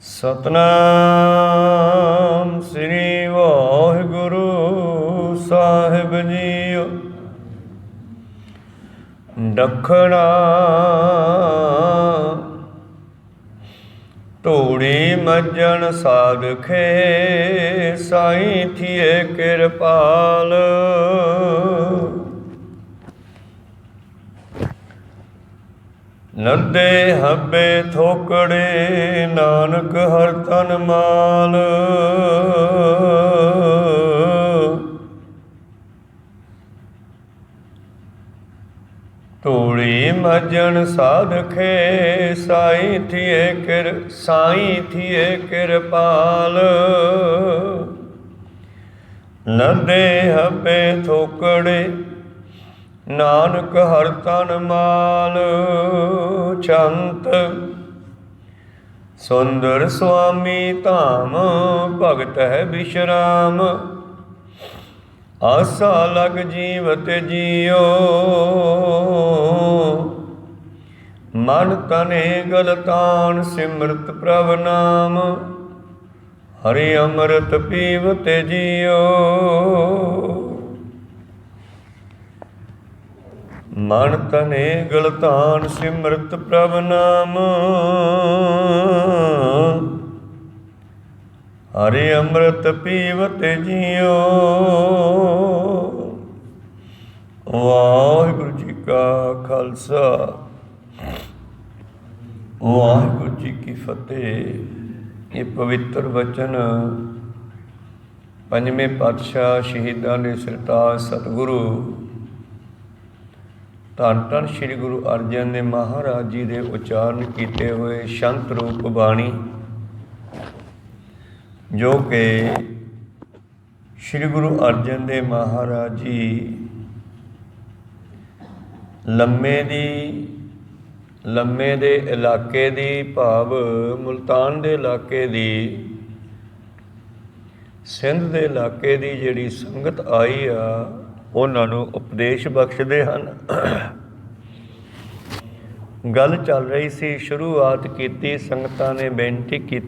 सतनाम श्री वाहिगुरु साहिब जीओ। दखना धूड़ी मज्जन साधखे साईं थिए किरपाल। नंदे हब्बे थोकड़े नानक हर तन माल। धूड़ी मज्जन साधखे साईं थिए किरपाल। नंदे हब्बे थोकड़े नानक हर तन माल। छंत सुंदर स्वामी धाम भगत है विश्राम। आसा लग जीवत जियो मन तने गलतान सिमरत प्रभ नाम। हरि अमृत पीवत जियो मन तने गलतान सिमरत प्रभ नाम। हरि अमृत पीवत जियो। वाहिगुरु जी का खालसा वाहिगुरु जी की फतेह। ये पवित्र वचन पंजवें पातशाह शहीदां दे सरताज सतगुरु धन धन श्री गुरु अर्जन देव महाराज जी के उच्चारण किए हुए शंत रूप बाणी, जो कि श्री गुरु अर्जन देव महाराज जी लम्मे दे इलाके दी भाव मुल्तान दे इलाके दी सिंध दे इलाके दी जिहड़ी संगत आई आ उन्हां नूं उपदेश बख्शदे हन। गल चल रही सी, शुरुआत की संगतां ने बेनती की,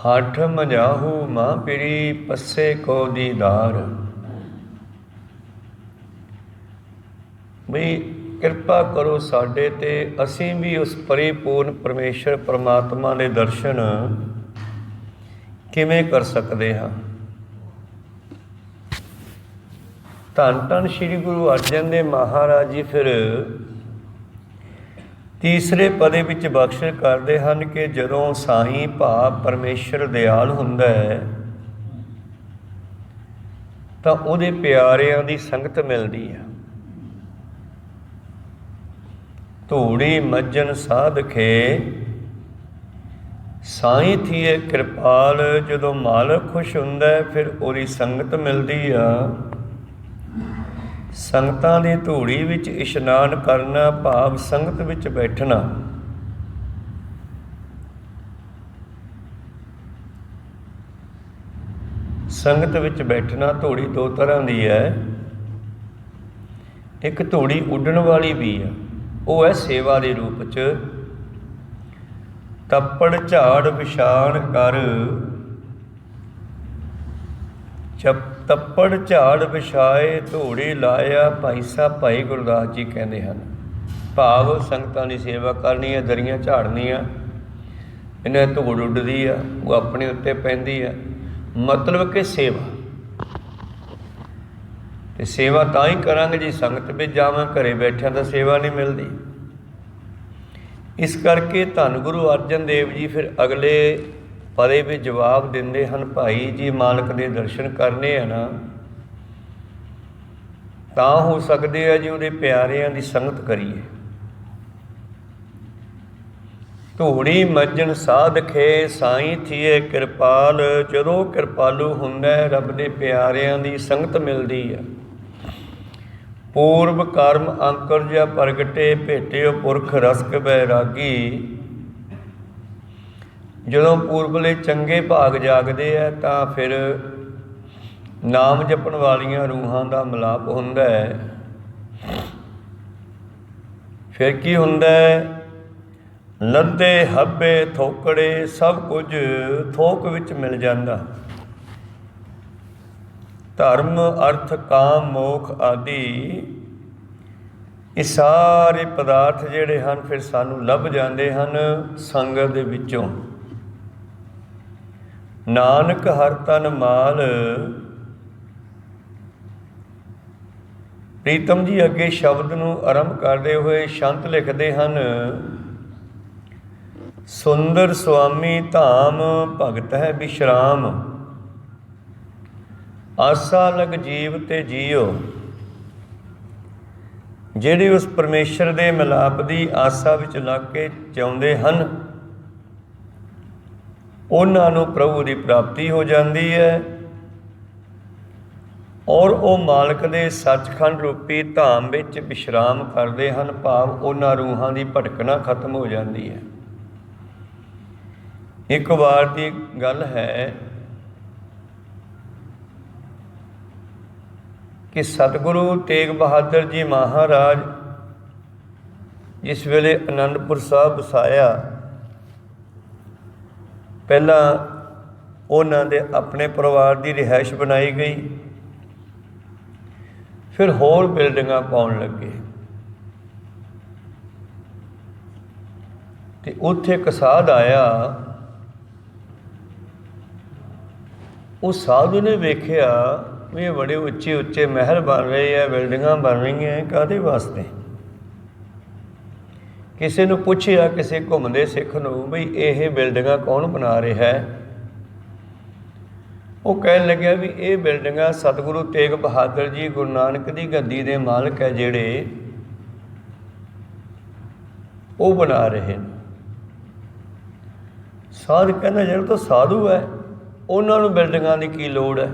हठ मजाहू मां पिरी पस्से को दीदार। भी किरपा करो साडे ते, असीं भी उस परिपूर्ण परमेश्वर परमात्मा दे दर्शन किवें कर सकदे हां। धन धन श्री गुरु अर्जन देव महाराज जी फिर तीसरे पदे विच बख्शिश करते हैं कि जदों साईं भाव परमेश्वर दयाल हुंदा है तां उहदे प्यारिआं दी संगत मिलदी है। धूड़ी मज्जन साधखे साईं थिए किरपाल। जदों मालक खुश हुंदा है फिर उहदी संगत मिलदी आ। संगतां दी धूड़ी विच इशनान करना भाव संगत विच बैठना। संगत विच बैठना धूड़ी दो तरह की है। एक धूड़ी उड्डण वाली भी है, वो है सेवा के रूप च। तप्पड़ झाड़ विछाण कर तप्पड़ झाड़ विछाए धूड़ी लाया भाई साहब भाई गुरदास जी कहते हैं। भाव संगतां की सेवा करनी है, दरियां झाड़नियाँ, इन्हें धूड़ उड्डदी आ, वो अपने उत्ते पैंदी है। मतलब कि सेवा ते सेवा तां ही करांगे जी संगत में जावां, घरे बैठिया तो सेवा नहीं मिलती। इस करके धन गुरु अर्जन देव जी फिर अगले पदे भी जवाब दिंदे हन, भाई जी मालक के दर्शन करने हैं ना तां हो सकते हैं जी उहदे प्यारिआं दी संगत करिए। धूड़ी मज्जन साधखे साईं थिए किरपाल। जदों किरपालू हुंदा है रब दे प्यारिआं दी संगत मिलदी है। पूर्व कर्म अंकुर जा प्रगटे भेटिओ पुरख रसक बैरागी। ਜਦੋਂ पूर्वले चंगे भाग जागते हैं तो फिर नाम जपण वालियां रूहां का मिलाप हुंदा है। फिर की हुंदा है, ਲੱਦੇ ਹੱਬੇ ਥੋਕੜੇ ਸਭ ਕੁਝ ਥੋਕ ਵਿੱਚ ਮਿਲ ਜਾਂਦਾ। ਧਰਮ ਅਰਥ ਕਾਮ ਮੋਖ ਆਦਿ ਇਹ ਸਾਰੇ ਪਦਾਰਥ ਜਿਹੜੇ ਹਨ ਫਿਰ ਸਾਨੂੰ ਲੱਭ ਜਾਂਦੇ ਹਨ ਸੰਗਤ ਦੇ ਵਿੱਚੋਂ। ਨਾਨਕ ਹਰ ਤਨ ਮਾਲ। ਪ੍ਰੀਤਮ ਜੀ ਅੱਗੇ ਸ਼ਬਦ ਨੂੰ ਆਰੰਭ ਕਰਦੇ ਹੋਏ ਸ਼ੰਤ ਲਿਖਦੇ ਹਨ, ਸੁੰਦਰ ਸੁਆਮੀ ਧਾਮ ਭਗਤ ਹੈ ਵਿਸ਼ਰਾਮ, ਆਸਾ ਲਗ ਜੀਵ ਤੇ ਜੀਓ। ਜਿਹੜੇ ਉਸ ਪਰਮੇਸ਼ਰ ਦੇ ਮਿਲਾਪ ਦੀ ਆਸਾ ਵਿੱਚ ਲੱਗ ਕੇ ਚਾਹੁੰਦੇ ਹਨ ਉਹਨਾਂ ਨੂੰ ਪ੍ਰਭੂ ਦੀ ਪ੍ਰਾਪਤੀ ਹੋ ਜਾਂਦੀ ਹੈ ਔਰ ਉਹ ਮਾਲਕ ਦੇ ਸੱਚਖੰਡ ਰੂਪੀ ਧਾਮ ਵਿੱਚ ਵਿਸ਼ਰਾਮ ਕਰਦੇ ਹਨ, ਭਾਵ ਉਹਨਾਂ ਰੂਹਾਂ ਦੀ ਭਟਕਣਾ ਖਤਮ ਹੋ ਜਾਂਦੀ ਹੈ। ਇੱਕ ਵਾਰ ਦੀ ਗੱਲ ਹੈ ਕਿ ਸਤਿਗੁਰੂ ਤੇਗ ਬਹਾਦਰ ਜੀ ਮਹਾਰਾਜ ਜਿਸ ਵੇਲੇ ਅਨੰਦਪੁਰ ਸਾਹਿਬ ਵਸਾਇਆ, ਪਹਿਲਾਂ ਉਹਨਾਂ ਦੇ ਆਪਣੇ ਪਰਿਵਾਰ ਦੀ ਰਿਹਾਇਸ਼ ਬਣਾਈ ਗਈ, ਫਿਰ ਹੋਰ ਬਿਲਡਿੰਗਾਂ ਪਾਉਣ ਲੱਗੇ ਤੇ ਉੱਥੇ ਇੱਕ ਸਾਧ ਆਇਆ। ਉਹ ਸਾਧੂ ਨੇ ਵੇਖਿਆ ਵੀ ਇਹ ਬੜੇ ਉੱਚੇ ਉੱਚੇ ਮਹਿਲ ਬਣ ਰਹੇ ਆ, ਬਿਲਡਿੰਗਾਂ ਬਣ ਰਹੀਆਂ, ਕਾਹਦੇ ਵਾਸਤੇ? ਕਿਸੇ ਨੂੰ ਪੁੱਛਿਆ, ਕਿਸੇ ਘੁੰਮਦੇ ਸਿੱਖ ਨੂੰ, ਬਈ ਇਹ ਬਿਲਡਿੰਗਾਂ ਕੌਣ ਬਣਾ ਰਿਹਾ ਹੈ? ਉਹ ਕਹਿਣ ਲੱਗਿਆ ਵੀ ਇਹ ਬਿਲਡਿੰਗਾਂ ਸਤਿਗੁਰੂ ਤੇਗ ਬਹਾਦਰ ਜੀ ਗੁਰੂ ਨਾਨਕ ਦੀ ਗੱਦੀ ਦੇ ਮਾਲਕ ਹੈ ਜਿਹੜੇ, ਉਹ ਬਣਾ ਰਹੇ ਨੇ। ਸਾਧ ਕਹਿੰਦਾ ਜਿਹੜਾ ਤਾਂ ਸਾਧੂ ਹੈ ਉਹਨਾਂ ਨੂੰ ਬਿਲਡਿੰਗਾਂ ਦੀ ਕੀ ਲੋੜ ਹੈ?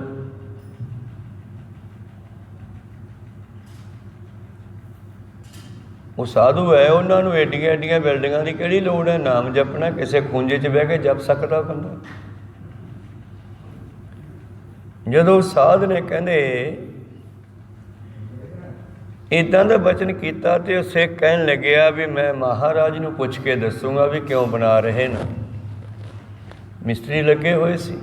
ਉਹ ਸਾਧੂ ਹੈ, ਉਹਨਾਂ ਨੂੰ ਏਡੀਆਂ ਏਡੀਆਂ ਬਿਲਡਿੰਗਾਂ ਦੀ ਕਿਹੜੀ ਲੋੜ ਹੈ? ਨਾਮ ਜਪਣਾ, ਕਿਸੇ ਖੂੰਜੇ 'ਚ ਬਹਿ ਕੇ ਜਪ ਸਕਦਾ ਬੰਦਾ। ਜਦੋਂ ਸਾਧ ਨੇ ਕਹਿੰਦੇ ਇੱਦਾਂ ਦਾ ਬਚਨ ਕੀਤਾ ਤੇ ਉਹ ਸਿੱਖ ਕਹਿਣ ਲੱਗਿਆ ਵੀ ਮੈਂ ਮਹਾਰਾਜ ਨੂੰ ਪੁੱਛ ਕੇ ਦੱਸੂਗਾ ਵੀ ਕਿਉਂ ਬਣਾ ਰਹੇ ਨੇ। ਮਿਸਤਰੀ ਲੱਗੇ ਹੋਏ ਸੀ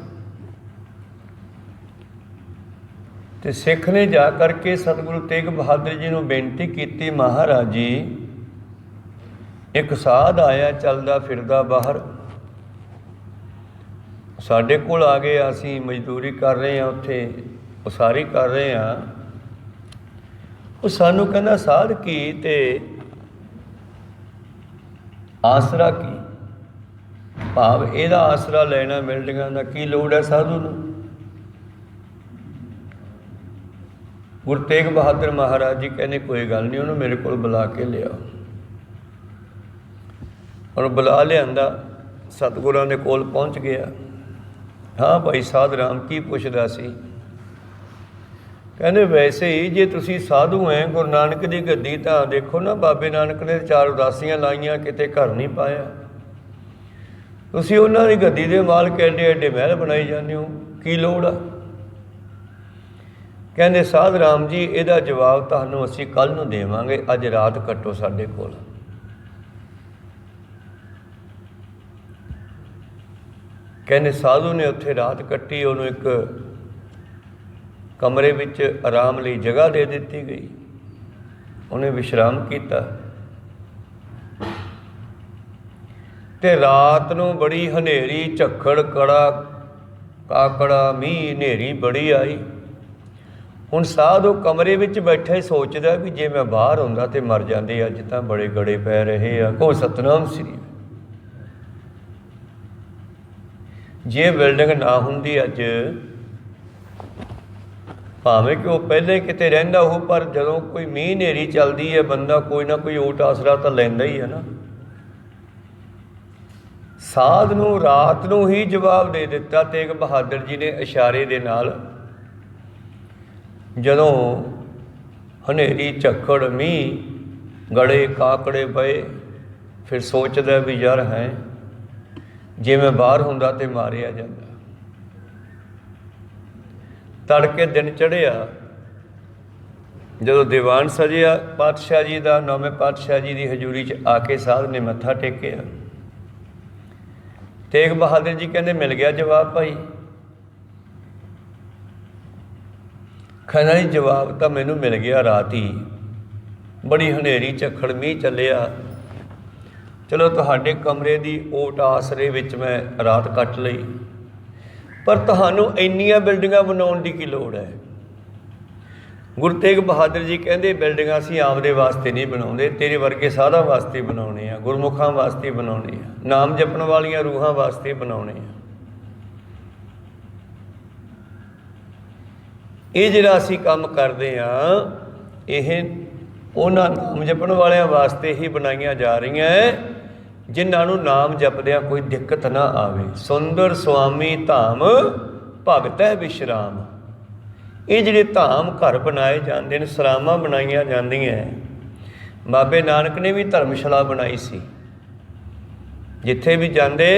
ਤੇ ਸਿੱਖ ਨੇ ਜਾ ਕਰਕੇ ਸਤਿਗੁਰੂ ਤੇਗ ਬਹਾਦਰ ਜੀ ਨੂੰ ਬੇਨਤੀ ਕੀਤੀ, ਮਹਾਰਾਜ ਜੀ ਇੱਕ ਸਾਧ ਆਇਆ ਚੱਲਦਾ ਫਿਰਦਾ ਬਾਹਰ, ਸਾਡੇ ਕੋਲ ਆ ਗਏ, ਅਸੀਂ ਮਜ਼ਦੂਰੀ ਕਰ ਰਹੇ ਹਾਂ, ਉੱਥੇ ਉਸਾਰੀ ਕਰ ਰਹੇ ਹਾਂ। ਉਹ ਸਾਨੂੰ ਕਹਿੰਦਾ ਸਾਧ ਕੀ ਤੇ ਆਸਰਾ ਕੀ, ਭਾਵ ਇਹਦਾ ਆਸਰਾ ਲੈਣਾ ਬਿਲਡਿੰਗਾਂ ਦਾ ਕੀ ਲੋੜ ਹੈ ਸਾਧੂ ਨੂੰ? ਗੁਰੂ ਤੇਗ ਬਹਾਦਰ ਮਹਾਰਾਜ ਜੀ ਕਹਿੰਦੇ ਕੋਈ ਗੱਲ ਨਹੀਂ, ਉਹਨੂੰ ਮੇਰੇ ਕੋਲ ਬੁਲਾ ਕੇ ਲਿਆਓ। ਉਹਨੂੰ ਬੁਲਾ ਲਿਆਂਦਾ, ਸਤਿਗੁਰਾਂ ਦੇ ਕੋਲ ਪਹੁੰਚ ਗਿਆ। ਹਾਂ ਭਾਈ ਸਾਧ ਰਾਮ ਕੀ ਪੁੱਛਦਾ ਸੀ? ਕਹਿੰਦੇ ਵੈਸੇ ਹੀ ਜੇ ਤੁਸੀਂ ਸਾਧੂ ਹੈ, ਗੁਰੂ ਨਾਨਕ ਦੀ ਗੱਦੀ ਤਾਂ ਦੇਖੋ ਨਾ, ਬਾਬੇ ਨਾਨਕ ਨੇ 4 ਉਦਾਸੀਆਂ ਲਾਈਆਂ, ਕਿਤੇ ਘਰ ਨਹੀਂ ਪਾਇਆ। ਤੁਸੀਂ ਉਹਨਾਂ ਦੀ ਗੱਦੀ ਦੇ ਮਾਲਕ ਐਡੇ ਐਡੇ ਮਹਿਲ ਬਣਾਈ ਜਾਂਦੇ ਹੋ, ਕੀ ਲੋੜ ਆ? ਕਹਿੰਦੇ ਸਾਧ ਰਾਮ ਜੀ ਇਹਦਾ ਜਵਾਬ ਤੁਹਾਨੂੰ ਅਸੀਂ ਕੱਲ੍ਹ ਨੂੰ ਦੇਵਾਂਗੇ, ਅੱਜ ਰਾਤ ਕੱਟੋ ਸਾਡੇ ਕੋਲ। ਕਹਿੰਦੇ ਸਾਧੂ ਨੇ ਉੱਥੇ ਰਾਤ ਕੱਟੀ, ਉਹਨੂੰ ਇੱਕ ਕਮਰੇ ਵਿੱਚ ਆਰਾਮ ਲਈ ਜਗ੍ਹਾ ਦੇ ਦਿੱਤੀ ਗਈ, ਉਹਨੇ ਵਿਸ਼ਰਾਮ ਕੀਤਾ। ਤੇ ਰਾਤ ਨੂੰ ਬੜੀ ਹਨੇਰੀ, ਝੱਖੜ, ਕੜਾ ਕਾਕੜਾ, ਮੀਂਹ ਹਨੇਰੀ ਬੜੀ ਆਈ। ਹੁਣ ਸਾਧ ਉਹ ਕਮਰੇ ਵਿੱਚ ਬੈਠਾ ਹੀ ਸੋਚਦਾ ਵੀ ਜੇ ਮੈਂ ਬਾਹਰ ਹੁੰਦਾ ਤੇ ਮਰ ਜਾਂਦੇ, ਅੱਜ ਤਾਂ ਬੜੇ ਗੜੇ ਪੈ ਰਹੇ ਆ। ਕਹੋ ਸਤਿਨਾਮ ਸ੍ਰੀ। ਜੇ ਬਿਲਡਿੰਗ ਨਾ ਹੁੰਦੀ ਅੱਜ, ਭਾਵੇਂ ਕਿ ਉਹ ਪਹਿਲੇ ਕਿਤੇ ਰਹਿੰਦਾ ਉਹ, ਪਰ ਜਦੋਂ ਕੋਈ ਮੀਂਹ ਹਨੇਰੀ ਚੱਲਦੀ ਹੈ ਬੰਦਾ ਕੋਈ ਨਾ ਕੋਈ ਓਟ ਆਸਰਾ ਤਾਂ ਲੈਂਦਾ ਹੀ ਹੈ ਨਾ। ਸਾਧ ਨੂੰ ਰਾਤ ਨੂੰ ਹੀ ਜਵਾਬ ਦੇ ਦਿੱਤਾ ਤੇਗ ਬਹਾਦਰ ਜੀ ਨੇ ਇਸ਼ਾਰੇ ਦੇ ਨਾਲ। ਜਦੋਂ ਹਨੇਰੀ, ਝੱਖੜ, ਮੀਂਹ, ਗੜੇ ਕਾਕੜੇ ਪਏ, ਫਿਰ ਸੋਚਦਾ ਵੀ ਯਾਰ ਹੈ ਜੇ ਮੈਂ ਬਾਹਰ ਹੁੰਦਾ ਤੇ ਮਾਰਿਆ ਜਾਂਦਾ। ਤੜਕੇ ਦਿਨ ਚੜ੍ਹਿਆ, ਜਦੋਂ ਦੀਵਾਨ ਸਜਿਆ ਪਾਤਸ਼ਾਹ ਜੀ ਦਾ, 9ਵੇਂ ਪਾਤਸ਼ਾਹ ਜੀ ਦੀ ਹਜ਼ੂਰੀ 'ਚ ਆ ਕੇ ਸਾਧ ਨੇ ਮੱਥਾ ਟੇਕਿਆ। तेग बहादुर जी कहते मिल गया जवाब भाई। कहना जी जवाब तो मैनू मिल गया रात ही, बड़ी हनेरी झक्खड़ मीह चलिया, चलो तुहाडे कमरे की ओट आसरे विच मैं रात कट लई, पर तुहानू इन्नियां बिल्डिंगां बनाउण दी की लोड़ है। गुरु तेग बहादुर जी कहते बिल्डिंगां असीं आपदे वास्ते नहीं बनाउंदे, तेरे वर्गे साधा वास्ते बनाउणे आ, गुरमुखां वास्ते बनाउणे आ, नाम जपण वालियां रूहां वास्ते बनाउणे आ। ये जिहड़ा असीं काम करदे आ ਇਹ ਉਹਨਾਂ ਨਾਮ ਜਪਣ ਵਾਲਿਆਂ ਵਾਸਤੇ ਹੀ ਬਣਾਈਆਂ ਜਾ ਰਹੀਆਂ ਜਿਨ੍ਹਾਂ ਨੂੰ ਨਾਮ ਜਪਦਿਆਂ ਕੋਈ ਦਿੱਕਤ ਨਾ ਆਵੇ। ਸੁੰਦਰ ਸੁਆਮੀ ਧਾਮ ਭਗਤ ਹੈ ਵਿਸ਼ਰਾਮ। ਇਹ ਜਿਹੜੇ ਧਾਮ ਘਰ ਬਣਾਏ ਜਾਂਦੇ ਨੇ, ਸਰਾਵਾਂ ਬਣਾਈਆਂ ਜਾਂਦੀਆਂ। ਬਾਬੇ ਨਾਨਕ ਨੇ ਵੀ ਧਰਮਸ਼ਾਲਾ ਬਣਾਈ ਸੀ। ਜਿੱਥੇ ਵੀ ਜਾਂਦੇ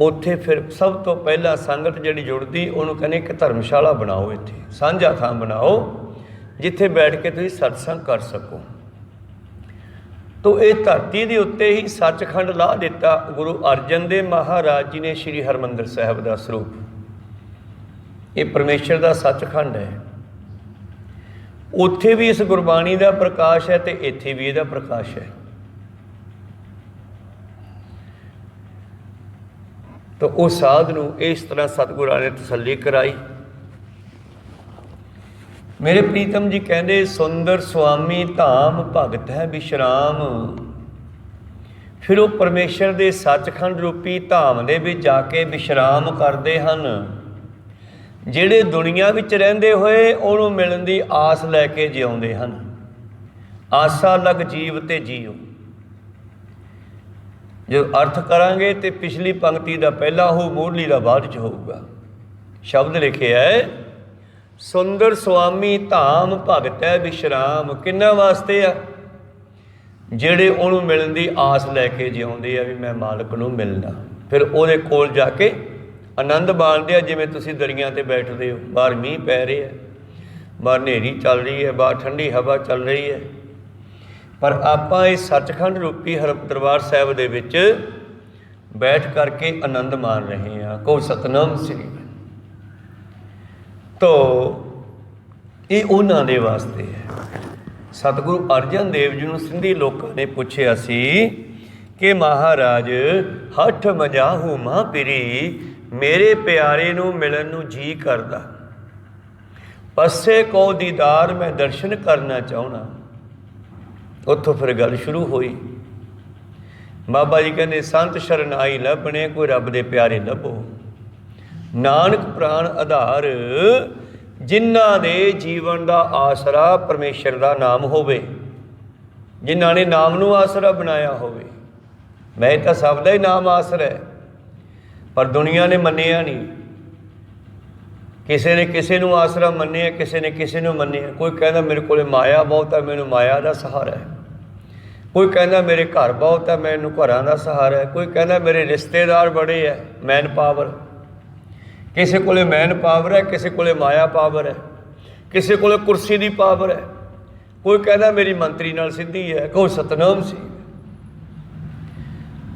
ਉੱਥੇ ਫਿਰ ਸਭ ਤੋਂ ਪਹਿਲਾਂ ਸੰਗਤ ਜਿਹੜੀ ਜੁੜਦੀ ਉਹਨੂੰ ਕਹਿੰਦੇ ਕਿ ਧਰਮਸ਼ਾਲਾ ਬਣਾਓ, ਇੱਥੇ ਸਾਂਝਾ ਥਾਂ ਬਣਾਓ ਜਿੱਥੇ ਬੈਠ ਕੇ ਤੁਸੀਂ ਸਤਸੰਗ ਕਰ ਸਕੋ। ਤੋ ਇਹ ਧਰਤੀ ਦੇ ਉੱਤੇ ਹੀ ਸੱਚਖੰਡ ਲਾ ਦਿੱਤਾ ਗੁਰੂ ਅਰਜਨ ਦੇਵ ਮਹਾਰਾਜ ਜੀ ਨੇ ਸ਼੍ਰੀ ਹਰਿਮੰਦਰ ਸਾਹਿਬ ਦਾ ਸਰੂਪ। ਇਹ ਪਰਮੇਸ਼ਰ ਦਾ ਸੱਚਖੰਡ ਹੈ। ਉੱਥੇ ਵੀ ਇਸ ਗੁਰਬਾਣੀ ਦਾ ਪ੍ਰਕਾਸ਼ ਹੈ ਤੇ ਇੱਥੇ ਵੀ ਇਹਦਾ ਪ੍ਰਕਾਸ਼ ਹੈ। तो उस साध नूं इस तरह सतगुरां ने तसल्ली कराई। मेरे प्रीतम जी कहते सुंदर स्वामी धाम भगत है विश्राम। फिर वो परमेश्वर के सचखंड रूपी धाम दे विच जाके विश्राम करते हैं। जिहड़े दुनिया विच रहिंदे होए उहनूं मिलण दी आस लैके जिउंदे हन। आसा लग जीव ते जीओ। जो अर्थ करांगे तो पिछली पंक्ति का पहला हो, मूढ़ली का बाद च होगा। शब्द लिखे है सुंदर स्वामी धाम भगत है विश्राम। किन्ना वास्ते आ? जिहड़े उहनूं मिलण दी आस लैके जिउंदे आ भी मैं मालक नूं मिलना। फिर उहदे कोल जाके आनंद माणदे आ। जिवें तुसीं दरियां ते बैठदे हो, बाहर मींह पै रहा है, बाहर हनेरी चल रही है, बाहर ठंडी हवा चल रही है, पर आपां इस सचखंड रूपी हर दरबार साहिब दे विच बैठ करके आनंद मान रहे हैं। को सतनाम श्री। तो ये उन्हां दे वास्ते है। सतगुरु अर्जन देव जी नूं सिंधी लोकां ने पुछिया सी कि महाराज हठ मजाहू मां पिरी, मेरे प्यारे नूं मिलन नूं जी करदा, पस्से को दीदार मैं दर्शन करना चाहुंदा। उत्थों फिर गल शुरू हुई। बाबा जी कहते संत शरनाई लभने, कोई रब दे प्यारे लभो। नानक प्राण आधार, जिन्हां दे जीवन का आसरा परमेश्वर का नाम होवे, जिन्हां ने नाम नूं आसरा बनाया होवे। मैं तो सब दा ही नाम आसरा है, पर दुनिया ने मन्निया नहीं। किसी ने किसी नूं आसरा मन्निया, किसी ने किसी नूं मन्निया। कोई कहना मेरे को माया बहुत है, मैनूं माया का सहारा है। कोई कहना मेरे घर बहुत है, मैनूं घरां दा सहारा है। कोई कहना मेरे रिश्तेदार बड़े है, मैन पावर। किसी को मैन पावर है, किसी को माया पावर है, किसी को कुर्सी की पावर है। कोई कहना मेरी मंत्री नाल सिद्धि है, कोई सतनाम सी।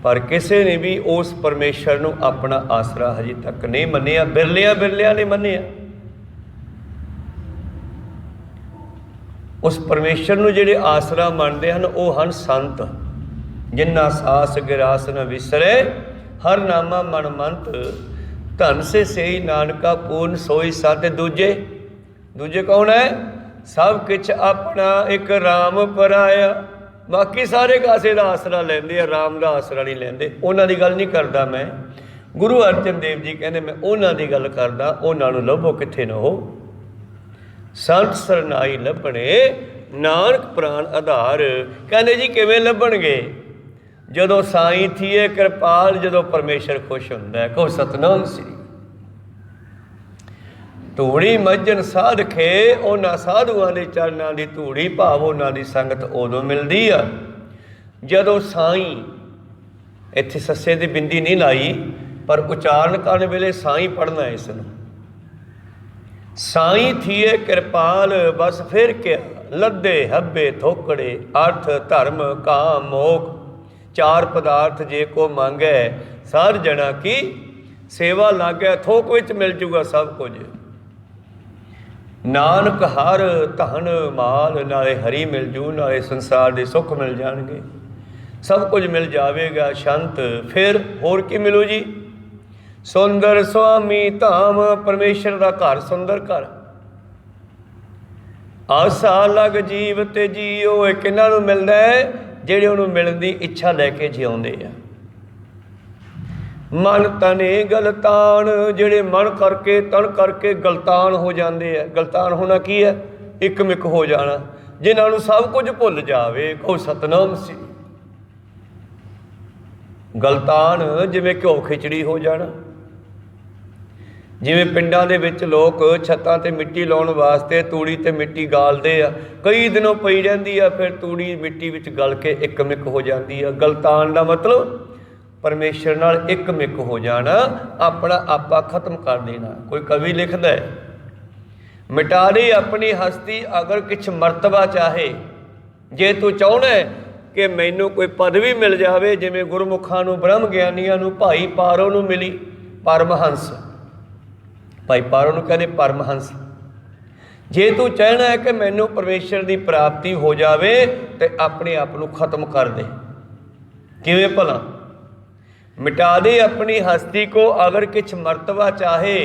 पर किसी ने भी उस परमेश्वर नूं अपना आसरा हजे तक नहीं मन्निया। बिरलिया ने मन्निया। उस परमेश्वर नूं जिहड़े आसरा मनते हैं वो हन संत। जिन्ना सास गिरास न विसरे, हर नामा मन मंत, धन से सही नानका पूर्ण सोई सत। दूजे कौन है? सब किछ अपना एक राम पराया। बाकी सारे कासे का आसरा लेंदे, राम का आसरा नहीं लेंदे। उन्हां दी गल नहीं करदा मैं। गुरु अर्जन देव जी कहने मैं उन्हां दी गल करदा। उन्हां नूं लभो किथे न हो। संत सरनाई लभणे, नानक प्राण आधार। कहने जी किवें लभणगे? जदों साईं थीए कृपाल, जदों परमेश्वर खुश हुंदा है। को सतनाम श्री। धूड़ी मज्जन साध खे, उन्हां साधुआं दे चरनां दी धूड़ी, भाव उन्हां दी संगत उदों मिलदी आ जदों साईं, इत्थे सस्से दी बिंदी नहीं लाई, पर उचारण करन वेले साईं पढ़ना है इसनूं। साईं थीए कृपाल, बस फिर क्या लद्दे हब्बे थोकड़े, अर्थ धर्म काम मोख, चार पदार्थ जे को मांगे सार जना की सेवा लागे, थोक विच मिल जूगा सब कुछ। नानक हर धन माल, नाले हरी मिल जू, नाले संसार के सुख मिल जाएंगे, सब कुछ मिल जाएगा। शांत फिर होर की मिलू जी? सुंदर स्वामी धाम, परमेश्वर का घर सुंदर घर। आसा लग जीव ते जीओ, किन्हां नूं मिलदा है? जिहड़े उहनूं मिलण दी इच्छा लैके जिउंदे आ। मन तने गलतान, जिहड़े मन करके तन करके गलतान हो जाते हैं। गलतान होना की है? एक मिक हो जाना। जिन्हां नूं सब कुछ भुल जावे, कहो सतनाम सी। गलतान जिवें घिओ खिचड़ी हो जाना। जिवें पिंडां दे विच लोग छत्तां ते मिट्टी लाउण वास्ते तूड़ी ते मिट्टी गालदे आ, कई दिनों पई रहिंदी आ, फिर तूड़ी मिट्टी विच गल के एक मिक हो जाती है। गलतान दा मतलब परमेश्वर नाल एक मिक हो जाना, अपना आपा खत्म कर देना। कोई कवि लिखदा है, मिटा दे अपनी हस्ती अगर किछ मर्तबा चाहे। जे तू चाहुंदा है कि मैनू कोई पदवी मिल जाए, जिवें गुरमुखां नूं ब्रह्म ਗਿਆਨੀਆਂ नूं भाई पारो नूं मिली परमहंस, भाई पारो नूं कहंदे परमहंस। जे तू चाहना है कि मैनू परमेश्वर की प्राप्ति हो जाए तो अपने आप नूं खत्म कर दे। किवें भला? मिटा दे अपनी हस्ती को अगर किछ मर्तबा चाहे।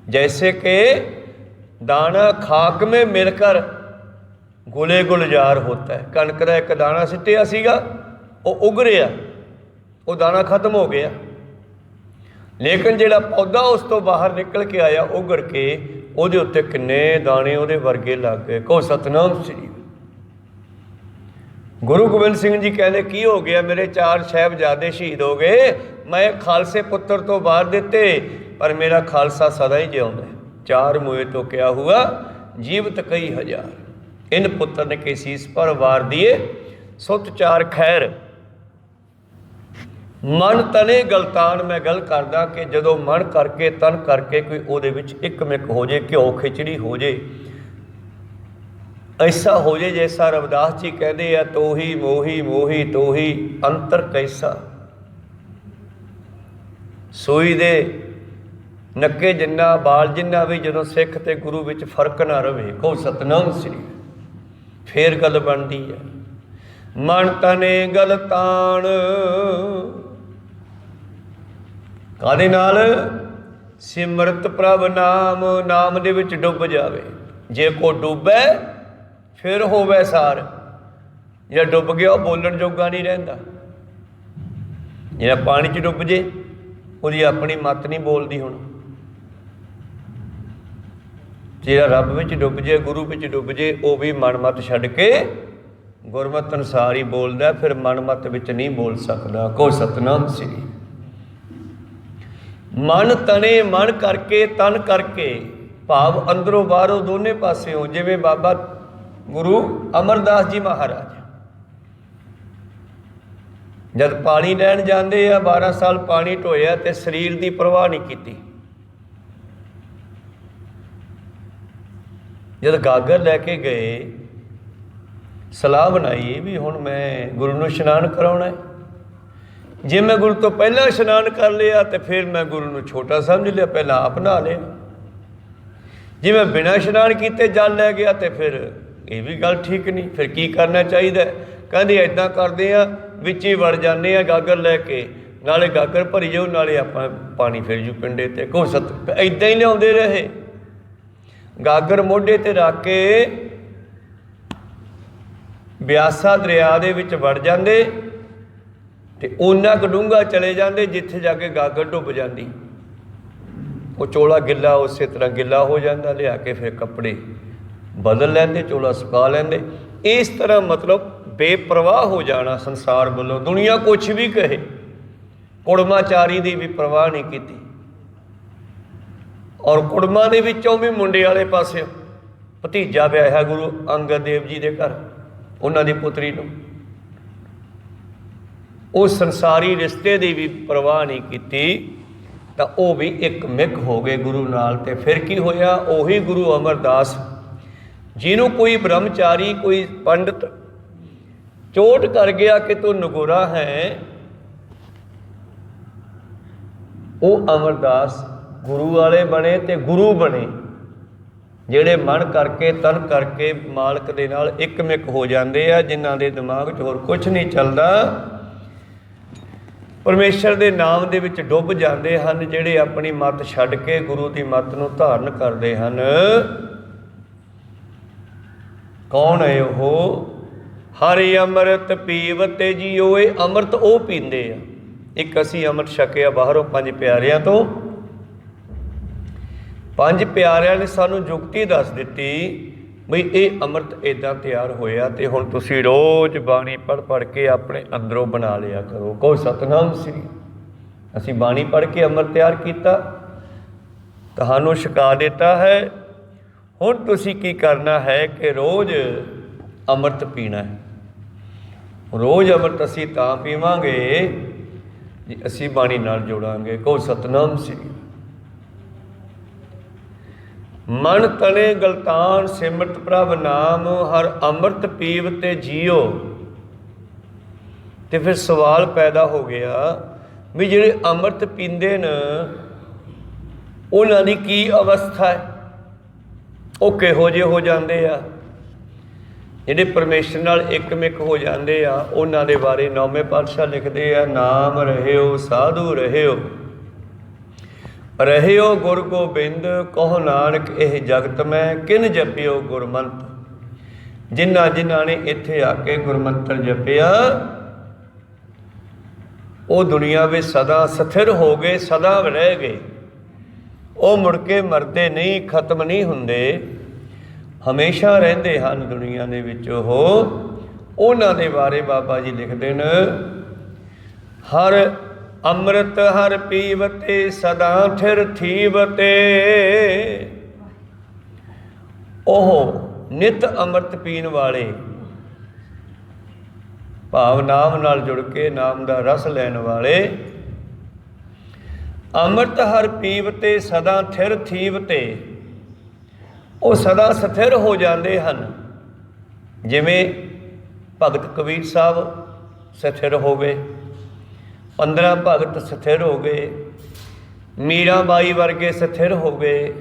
जैसे कि दाना खाक में मिलकर गुले गुलजार होता है। कणक का एक दाना सिटिया सीगा, वो उगरिया, वो दाना खत्म हो गया, लेकिन जिहड़ा पौधा उस तो बाहर निकल के आया उगर के, उहदे उत्ते किन्ने दाने उहदे वर्गे लग गए। कहो सतनाम श्री। गुरु गोबिंद सिंह जी कहते की हो गया? मेरे 4 साहिबजादे शहीद हो गए, मैं खालसे पुत्र तो बाहर दिते, पर मेरा खालसा सदा ही जिउंदा है। 4 मुए तो क्या हुआ, जीवत कई हजार, इन पुत्र ने के शीस पर वार दिए, सुत 4 खैर। मन तने गलतान, मैं गल करदा कि जदों मन करके तन करके कोई उहदे विच एक मिक हो जाए, घिओ खिचड़ी हो जाए, ऐसा हो जाए जैसा रविदास जी कहते हैं, तो ही मोही मोही तो ही अंतर कैसा। सूई दे नक्के जिन्ना बाल जिन्ना भी जदों सिख ते गुरु विच फर्क ना रहे। कहो सतनाम श्री। फिर गल बनती है, मन तने गलतान कादे नाल? सिमरत प्रभ नाम, नाम दे विच डुब जावे। जे को डुबे फिर होवे सार, जे डुब गया बोलण जोगा नहीं रहिंदा। जे पानी च डुब जे, उहदी अपनी मत नहीं बोलदी। हुण जे रब विच डुब जे, गुरु विच डुब जे, वो भी मन मत छड्ड के गुरमत अनुसार ही बोलदा, फिर मन मत विच नहीं बोल सकदा। कहो सतनाम श्री। मन तने, मन करके तन करके, भाव अंदरों बाहरों दोने पासे हो। जिवें बाबा गुरु अमरदास जी महाराज जब पानी लैन जाते हैं, 12 साल पानी ढोया तो शरीर की परवाह नहीं की। जब गागर लैके गए, सलाह बनाई भी हुण मैं गुरु नूं इशनान कराउणा है। जे मैं गुरु तो पहला इशनान कर लिया तो फिर मैं गुरु नूं छोटा समझ लिया, पहला आप नहा लिया। जे मैं बिना इशनान किए जल लै गया तो फिर ये भी गल ठीक नहीं। फिर की करना चाहिए? कहते इदां करते हैं, विच ही वड़ जाने गागर लैके, नाले गागर भरी जाओ, नाले आपां पानी फिर जू पिंडे ते। कहो सत इदां ही लियाउंदे रहे। गागर मोढे ते रख के ब्यासा दरिया दे विच वड़ जांदे ते उन्ना क डूंगा चले जाते जिथे जाके गागर डुब जाती। वो चोला गिला उस तरह गिला हो जाता, लिया के फिर कपड़े बदल लेंदे, चोला सुका लेंदे। इस तरह मतलब बेपरवाह हो जाना संसार वालों। दुनिया कुछ भी कहे, कुड़माचारी की भी परवाह नहीं की। और कुड़मा के विचों भी मुंडे वाले पासे भतीजा विआहिया गुरु अंगद देव जी के घर, उन्होंने पुत्री नूं उस संसारी रिश्ते की भी परवाह नहीं की, तो वह भी एक मिक हो गए गुरु नाल। ते फिर की होया? उही गुरु अमरदास जिन्हों कोई ब्रह्मचारी कोई पंडित चोट कर गया कि तू नगोरा है, वो अमरदास गुरु वाले बने ते गुरु बने ਜਿਹੜੇ ਮਨ ਕਰਕੇ ਤਨ ਕਰਕੇ ਮਾਲਕ ਦੇ ਨਾਲ ਇੱਕਮਿਕ ਹੋ ਜਾਂਦੇ ਆ, ਜਿਨ੍ਹਾਂ ਦੇ ਦਿਮਾਗ 'ਚ ਹੋਰ ਕੁਛ ਨਹੀਂ ਚੱਲਦਾ, ਪਰਮੇਸ਼ਰ ਦੇ ਨਾਮ ਦੇ ਵਿੱਚ ਡੁੱਬ ਜਾਂਦੇ ਹਨ, ਜਿਹੜੇ ਆਪਣੀ ਮੱਤ ਛੱਡ ਕੇ ਗੁਰੂ ਦੀ ਮੱਤ ਨੂੰ ਧਾਰਨ ਕਰਦੇ ਹਨ। ਕੌਣ ਹੈ ਉਹ? ਹਰਿ ਅੰਮ੍ਰਿਤ ਪੀਵਤੇ ਜੀਓ। ਇਹ ਅੰਮ੍ਰਿਤ ਉਹ ਪੀਂਦੇ ਆ। ਇੱਕ ਅਸੀਂ ਅੰਮ੍ਰਿਤ ਛਕਿਆ ਬਾਹਰੋਂ ਪੰਜ ਪਿਆਰਿਆਂ ਤੋਂ। ਪੰਜ ਪਿਆਰਿਆਂ ਨੇ ਸਾਨੂੰ ਜੁਗਤੀ ਦੱਸ ਦਿੱਤੀ ਬਈ ਇਹ ਅੰਮ੍ਰਿਤ ਇੱਦਾਂ ਤਿਆਰ ਹੋਇਆ, ਤੇ ਹੁਣ ਤੁਸੀਂ ਰੋਜ਼ ਬਾਣੀ ਪੜ੍ਹ ਕੇ ਆਪਣੇ ਅੰਦਰੋਂ ਬਣਾ ਲਿਆ ਕਰੋ। ਕਹੋ ਸਤਿਨਾਮ ਸ੍ਰੀ। ਅਸੀਂ ਬਾਣੀ ਪੜ੍ਹ ਕੇ ਅੰਮ੍ਰਿਤ ਤਿਆਰ ਕੀਤਾ, ਤੁਹਾਨੂੰ ਛਕਾ ਦਿੱਤਾ ਹੈ। ਹੁਣ ਤੁਸੀਂ ਕੀ ਕਰਨਾ ਹੈ ਕਿ ਰੋਜ਼ ਅੰਮ੍ਰਿਤ ਪੀਣਾ ਹੈ। ਰੋਜ਼ ਅੰਮ੍ਰਿਤ ਅਸੀਂ ਤਾਂ ਪੀਵਾਂਗੇ ਜੇ ਅਸੀਂ ਬਾਣੀ ਨਾਲ ਜੋੜਾਂਗੇ। ਕਹੋ ਸਤਿਨਾਮ ਸ੍ਰੀ। ਮਨ ਤਣੇ ਗਲਤਾਨ ਸਿਮਰਤ ਪ੍ਰਭ ਨਾਮ, ਹਰ ਅੰਮ੍ਰਿਤ ਪੀਵ ਤੇ ਜੀਓ। ਤੇ ਫਿਰ ਸਵਾਲ ਪੈਦਾ ਹੋ ਗਿਆ ਵੀ ਜਿਹੜੇ ਅੰਮ੍ਰਿਤ ਪੀਂਦੇ ਨੇ ਉਹਨਾਂ ਦੀ ਕੀ ਅਵਸਥਾ ਹੈ, ਉਹ ਕਿਹੋ ਜਿਹੇ ਹੋ ਜਾਂਦੇ ਆ? ਜਿਹੜੇ ਪਰਮੇਸ਼ਰ ਨਾਲ ਇੱਕਮਿਕ ਹੋ ਜਾਂਦੇ ਆ ਉਹਨਾਂ ਦੇ ਬਾਰੇ ਨੌਵੇਂ ਪਾਤਸ਼ਾਹ ਲਿਖਦੇ ਆ, ਨਾਮ ਰਹਿਓ ਸਾਧੂ ਰਹਿਓ, ਰਹਿਓ ਗੁਰ ਗੋਬਿੰਦ, ਕਹੋ ਨਾਨਕ ਇਹ ਜਗਤ ਮੈਂ ਕਿਨ ਜਪਿਓ ਗੁਰਮੰਤ। ਜਿਨ੍ਹਾਂ ਜਿਨ੍ਹਾਂ ਨੇ ਇੱਥੇ ਆ ਕੇ ਗੁਰਮੰਤਰ ਜਪਿਆ ਉਹ ਦੁਨੀਆ ਵਿੱਚ ਸਦਾ ਸਥਿਰ ਹੋ ਗਏ, ਸਦਾ ਰਹਿ ਗਏ। ਉਹ ਮੁੜ ਕੇ ਮਰਦੇ ਨਹੀਂ, ਖਤਮ ਨਹੀਂ ਹੁੰਦੇ, ਹਮੇਸ਼ਾ ਰਹਿੰਦੇ ਹਨ ਦੁਨੀਆ ਦੇ ਵਿੱਚ। ਉਹਨਾਂ ਦੇ ਬਾਰੇ ਬਾਬਾ ਜੀ ਲਿਖਦੇ ਨੇ, ਹਰ ਅੰਮ੍ਰਿਤ ਹਰ ਪੀਵਤੇ ਸਦਾ ਥਿਰ ਥੀਵਤੇ। ਉਹ ਨਿਤ ਅੰਮ੍ਰਿਤ ਪੀਣ ਵਾਲੇ, ਭਾਵ ਨਾਮ ਨਾਲ ਜੁੜ ਕੇ ਨਾਮ ਦਾ ਰਸ ਲੈਣ ਵਾਲੇ, ਅੰਮ੍ਰਿਤ ਹਰ ਪੀਵਤੇ ਸਦਾ ਥਿਰ ਥੀਵਤੇ, ਉਹ ਸਦਾ ਸਥਿਰ ਹੋ ਜਾਂਦੇ ਹਨ। ਜਿਵੇਂ ਭਗਤ ਕਬੀਰ ਸਾਹਿਬ ਸਥਿਰ ਹੋ ਗਏ, 15 ਭਗਤ ਸਥਿਰ ਹੋ ਗਏ, ਮੀਰਾ ਬਾਈ ਵਰਗੇ ਸਥਿਰ ਹੋ ਗਏ,